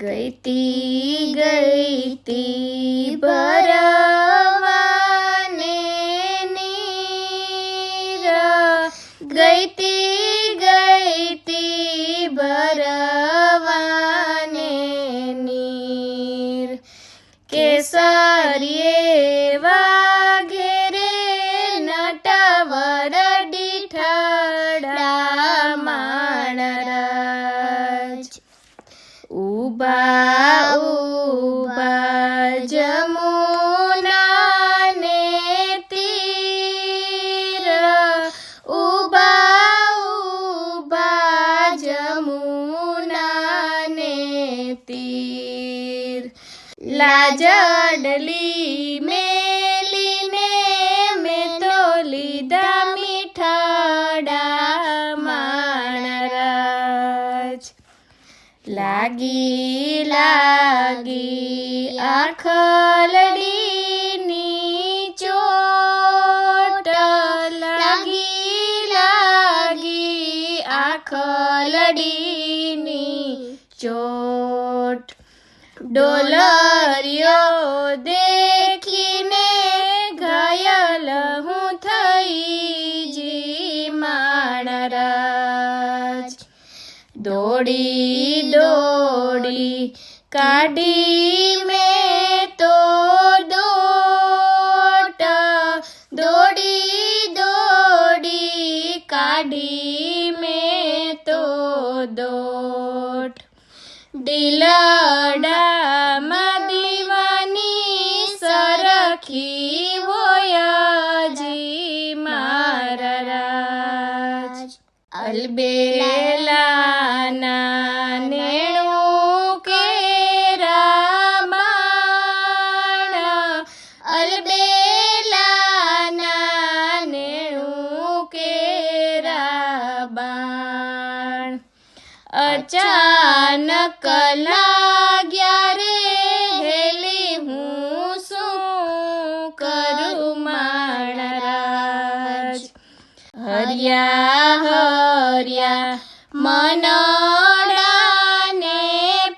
ગઈતી ભરવાને નીર, ગઈતી ભરવાને નીર, કેસરીએ વાઘેરે નટવર ડીઠડા માણરાજ, ઉભા ઉભા જમુનાને તીર, ઉભા ઉભા જમુનાને તીર, લાજડલી મેલીને મેં તો લીધા મીઠડા માણરાજ, લાગી લાગી આખલડીની ચોટ, લાગી લાગી આખલડીની ચોટ, ડોલરિયો દેખીને ઘાયલ હું થઈ જી માણરાજ, દોડી દોડી કાઢી મેં તો દોટ, દોડી દોડી કાઢી મેં તો દોટ, દિલડામાં દીવાની સરખી હોય જી મારા રાજ, અલબેલાના નેણું કેરા બાણ, અલબેલાના નેણું કેરા બાણ, અચાનક લાગ્યા રે હેલી હું શું કરું માણરાજ, હર્યા હર્યા મનડાને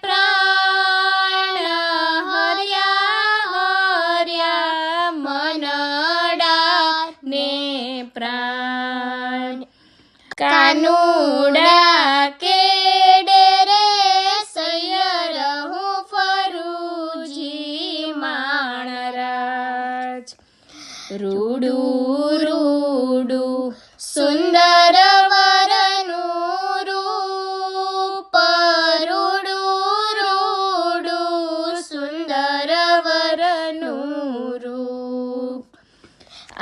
પ્રાણ, હર્યા હર્યા મનડાને પ્રાણ, કાનુડા કેડે રે સૈયર હું ફરુજી માણરાજ, રૂડું રૂડું સુંદર વરનું રૂપ, રૂડું રૂડું સુંદર વરનું રૂપ,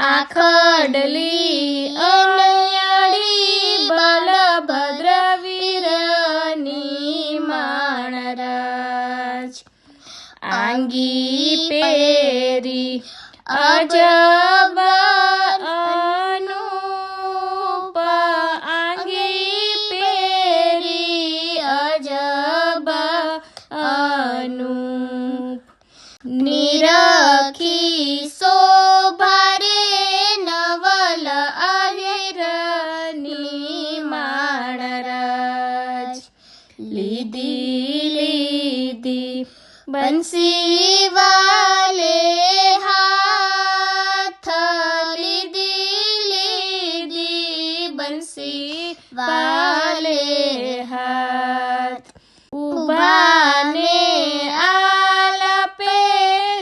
આખડલી અણયાળી બલભદ્ર વીરની માણરાજ, આંગી પેરી અજબ અનુપ, આંગી પેરી અજબ અનુપ, નિરખી શોભા રે નવલ આહિરની માણરાજ, લીધી લીધી બંસી વાલે હાથ, લીધી લીધી બંસી વાલે હાથ, ઉભાને આલપે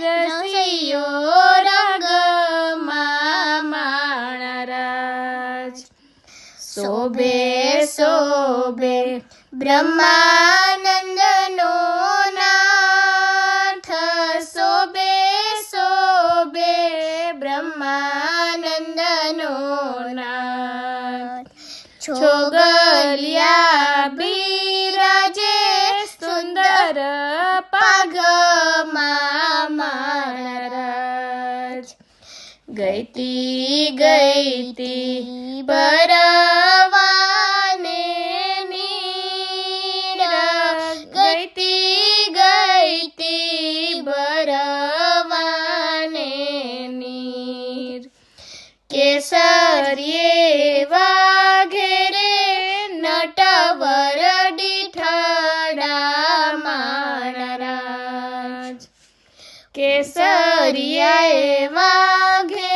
રસિયો રગમાં માણરાજ, શોભે શોભે બ્રહ્માનંદનો નાથ, શોભે શોભે બ્રહ્માનંદનો નાથ, છોગલિયા બિરાજે સુંદર પાઘમાં માણરાજ, ગઈતી ભરવાને નીર, ગઈતી ભરવાને નીર, કેસરીએ વાઘેરે નટવર ડીઠડા માણ કેસરિયાએ વાઘે